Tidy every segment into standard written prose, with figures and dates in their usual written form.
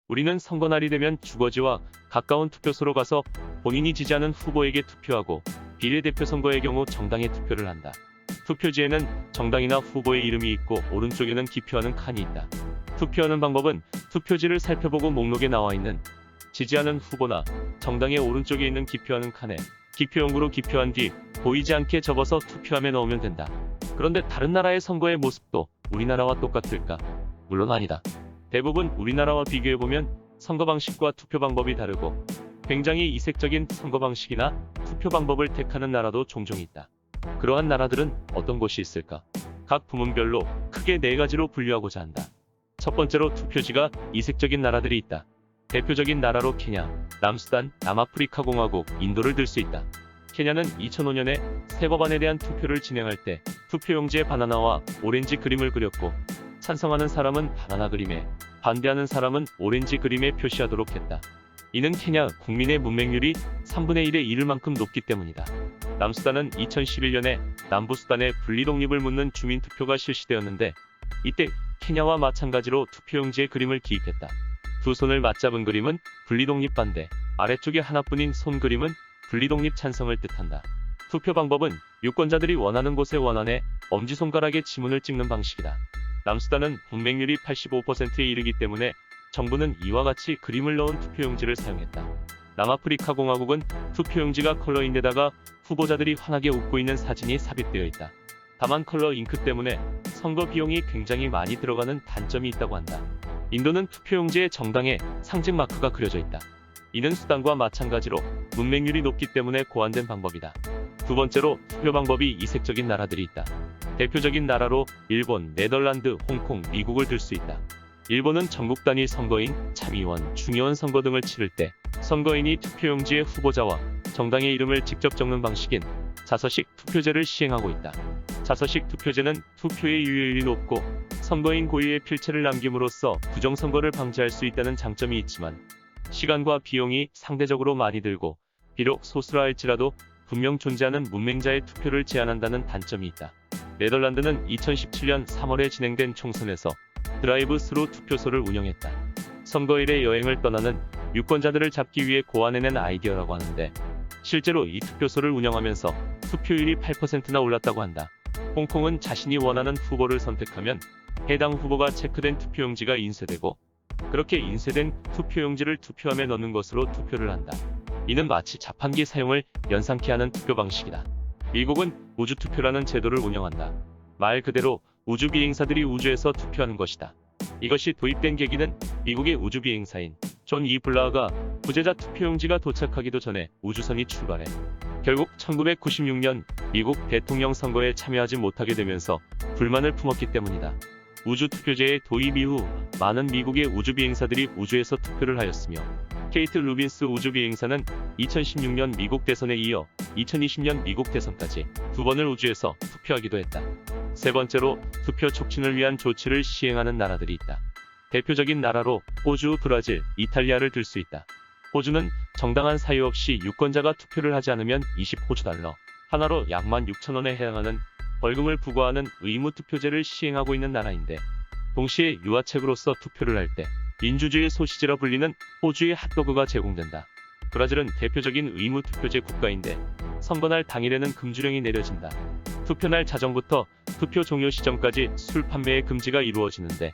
우리는 선거날이 되면 주거지와 가까운 투표소로 가서 본인이 지지하는 후보에게 투표하고 비례대표 선거의 경우 정당에 투표를 한다. 투표지에는 정당이나 후보의 이름이 있고 오른쪽에는 기표하는 칸이 있다. 투표하는 방법은 투표지를 살펴보고 목록에 나와 있는 지지하는 후보나 정당의 오른쪽에 있는 기표하는 칸에 기표용구로 기표한 뒤 보이지 않게 접어서 투표함에 넣으면 된다. 그런데 다른 나라의 선거의 모습도 우리나라와 똑같을까? 물론 아니다. 대부분 우리나라와 비교해보면 선거 방식과 투표 방법이 다르고 굉장히 이색적인 선거 방식이나 투표 방법을 택하는 나라도 종종 있다. 그러한 나라들은 어떤 곳이 있을까? 각 부문별로 크게 4가지로 분류하고자 한다. 첫 번째로 투표지가 이색적인 나라들이 있다. 대표적인 나라로 케냐, 남수단, 남아프리카 공화국, 인도를 들 수 있다. 케냐는 2005년에 새 법안에 대한 투표를 진행할 때 투표용지에 바나나와 오렌지 그림을 그렸고 찬성하는 사람은 바나나 그림에, 반대하는 사람은 오렌지 그림에 표시하도록 했다. 이는 케냐 국민의 문맹률이 3분의 1에 이를 만큼 높기 때문이다. 남수단은 2011년에 남부수단의 분리독립을 묻는 주민투표가 실시되었는데 이때 케냐와 마찬가지로 투표용지에 그림을 기입했다. 두 손을 맞잡은 그림은 분리독립 반대, 아래쪽에 하나뿐인 손 그림은 분리독립 찬성을 뜻한다. 투표 방법은 유권자들이 원하는 곳에 원안에 엄지손가락에 지문을 찍는 방식이다. 남수단은 문맹률이 85%에 이르기 때문에 정부는 이와 같이 그림을 넣은 투표용지를 사용했다. 남아프리카 공화국은 투표용지가 컬러인데다가 후보자들이 환하게 웃고 있는 사진이 삽입되어 있다. 다만 컬러 잉크 때문에 선거 비용이 굉장히 많이 들어가는 단점이 있다고 한다. 인도는 투표용지에 정당의 상징 마크가 그려져 있다. 이는 수단과 마찬가지로 문맹률이 높기 때문에 고안된 방법이다. 두 번째로 투표 방법이 이색적인 나라들이 있다. 대표적인 나라로 일본, 네덜란드, 홍콩, 미국을 들 수 있다. 일본은 전국 단위 선거인, 참의원, 중의원 선거 등을 치를 때 선거인이 투표용지에 후보자와 정당의 이름을 직접 적는 방식인 자서식 투표제를 시행하고 있다. 자서식 투표제는 투표의 유효율이 높고 선거인 고유의 필체를 남김으로써 부정선거를 방지할 수 있다는 장점이 있지만 시간과 비용이 상대적으로 많이 들고 비록 소수라 할지라도 분명 존재하는 문맹자의 투표를 제한한다는 단점이 있다. 네덜란드는 2017년 3월에 진행된 총선에서 드라이브 스루 투표소를 운영했다. 선거일에 여행을 떠나는 유권자들을 잡기 위해 고안해낸 아이디어라고 하는데 실제로 이 투표소를 운영하면서 투표율이 8%나 올랐다고 한다. 홍콩은 자신이 원하는 후보를 선택하면 해당 후보가 체크된 투표용지가 인쇄되고 그렇게 인쇄된 투표용지를 투표함에 넣는 것으로 투표를 한다. 이는 마치 자판기 사용을 연상케 하는 투표 방식이다. 미국은 우주투표라는 제도를 운영한다. 말 그대로 우주 비행사들이 우주에서 투표하는 것이다. 이것이 도입된 계기는 미국의 우주 비행사인 존 이 블라가 부재자 투표용지가 도착하기도 전에 우주선이 출발해 결국 1996년 미국 대통령 선거에 참여하지 못하게 되면서 불만을 품었기 때문이다. 우주 투표제의 도입 이후 많은 미국의 우주 비행사들이 우주에서 투표를 하였으며 케이트 루빈스 우주 비행사는 2016년 미국 대선에 이어 2020년 미국 대선까지 2번을 우주에서 투표하기도 했다. 세 번째로 투표 촉진을 위한 조치를 시행하는 나라들이 있다. 대표적인 나라로 호주, 브라질, 이탈리아를 들 수 있다. 호주는 정당한 사유 없이 유권자가 투표를 하지 않으면 20호주 달러, 하나로 약 16,000원에 해당하는 벌금을 부과하는 의무 투표제를 시행하고 있는 나라인데 동시에 유아책으로서 투표를 할 때 민주주의 소시지라 불리는 호주의 핫도그가 제공된다. 브라질은 대표적인 의무 투표제 국가인데 선거날 당일에는 금주령이 내려진다. 투표날 자정부터 투표 종료 시점까지 술 판매의 금지가 이루어지는데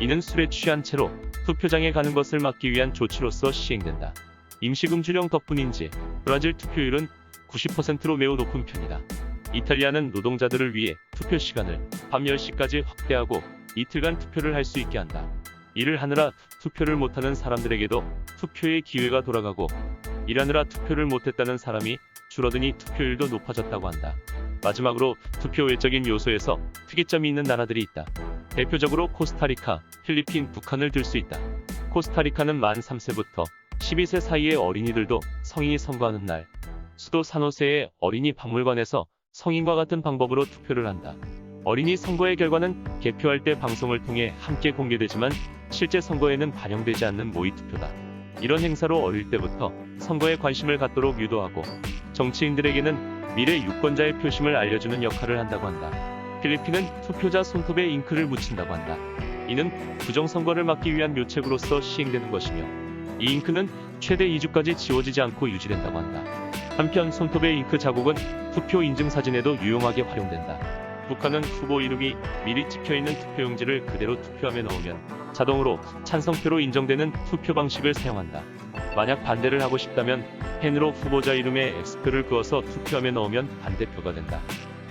이는 술에 취한 채로 투표장에 가는 것을 막기 위한 조치로서 시행된다. 임시금주령 덕분인지 브라질 투표율은 90%로 매우 높은 편이다. 이탈리아는 노동자들을 위해 투표 시간을 밤 10시까지 확대하고 이틀간 투표를 할 수 있게 한다. 일을 하느라 투표를 못하는 사람들에게도 투표의 기회가 돌아가고 일하느라 투표를 못했다는 사람이 줄어드니 투표율도 높아졌다고 한다. 마지막으로 투표 외적인 요소에서 특이점이 있는 나라들이 있다. 대표적으로 코스타리카, 필리핀, 북한을 들 수 있다. 코스타리카는 만 3세부터 12세 사이의 어린이들도 성인이 선거하는 날 수도 산호세의 어린이 박물관에서 성인과 같은 방법으로 투표를 한다. 어린이 선거의 결과는 개표할 때 방송을 통해 함께 공개되지만 실제 선거에는 반영되지 않는 모의 투표다. 이런 행사로 어릴 때부터 선거에 관심을 갖도록 유도하고 정치인들에게는 미래 유권자의 표심을 알려주는 역할을 한다고 한다. 필리핀은 투표자 손톱에 잉크를 묻힌다고 한다. 이는 부정선거를 막기 위한 묘책으로서 시행되는 것이며 이 잉크는 최대 2주까지 지워지지 않고 유지된다고 한다. 한편 손톱의 잉크 자국은 투표 인증 사진에도 유용하게 활용된다. 북한은 후보 이름이 미리 찍혀있는 투표용지를 그대로 투표함에 넣으면 자동으로 찬성표로 인정되는 투표 방식을 사용한다. 만약 반대를 하고 싶다면 펜으로 후보자 이름에 X표를 그어서 투표함에 넣으면 반대표가 된다.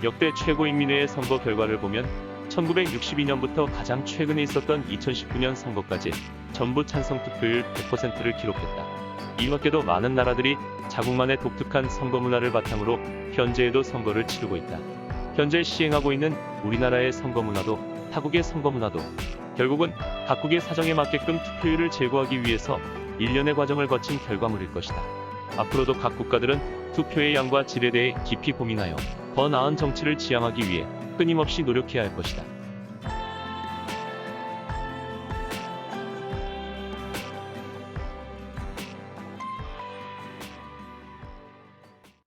역대 최고인민회의 선거 결과를 보면 1962년부터 가장 최근에 있었던 2019년 선거까지 전부 찬성 투표율 100%를 기록했다. 이 밖에도 많은 나라들이 자국만의 독특한 선거 문화를 바탕으로 현재에도 선거를 치르고 있다. 현재 시행하고 있는 우리나라의 선거 문화도 타국의 선거 문화도 결국은 각국의 사정에 맞게끔 투표율을 제고하기 위해서 일련의 과정을 거친 결과물일 것이다. 앞으로도 각 국가들은 투표의 양과 질에 대해 깊이 고민하여 더 나은 정치를 지향하기 위해 끊임없이 노력해야 할 것이다.